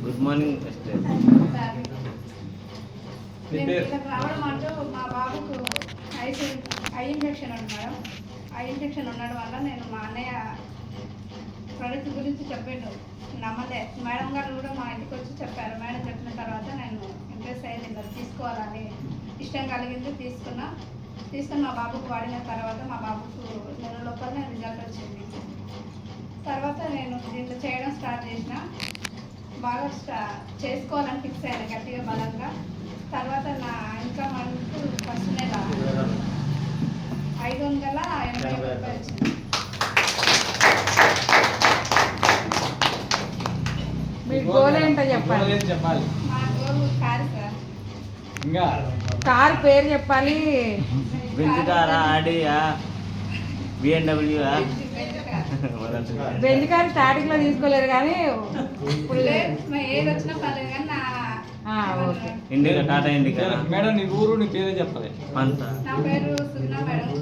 Good morning. రావడం అంటూ మా బాబుకు ఐ ఇన్ఫెక్షన్ ఉంది మేడం. ఐ ఇన్ఫెక్షన్ ఉండడం వల్ల నేను మా అన్నయ్య ప్రొడక్ట్ గురించి చెప్పిండు, నమ్మలే. మేడం గారు కూడా మా ఇంటికి వచ్చి చెప్పారు. మేడం చెప్పిన తర్వాత నేను ఇంట్రెస్ట్ అయింది, ఇలా తీసుకోవాలని ఇష్టం కలిగింది. తీసుకుని మా బాబుకు వాడిన తర్వాత మా బాబుకు నెల లోపలనే రిజల్ట్ వచ్చింది. తర్వాత నేను దీంట్లో చేయడం స్టార్ట్ చేసిన, బాగా చేసుకోవాలని ఫిక్స్ అయ్యాను గట్టిగా బలంగా. తర్వాత నా ఇన్కమ్ అంటూ ఫస్ట్ నెల 580 రూపాయలు వచ్చింది. మీ గోల్ ఏంటో చెప్పాలి. మా గోల్ కారు సార్. కార్ పేరు చెప్పాలి. బెంజ్ కారా, ఆడియా, BMW? బెంజ్ కార్ స్టార్టింగ్ లో తీసుకోలేరు కానీ ఇప్పుడు ఏది వచ్చినా పర్లేదు కానీ okay. Indica, Tata indica. Madam నీ ఊరు, నీ పేరే చెప్పాలి. అంతా నా పేరు సున్నా మేడం.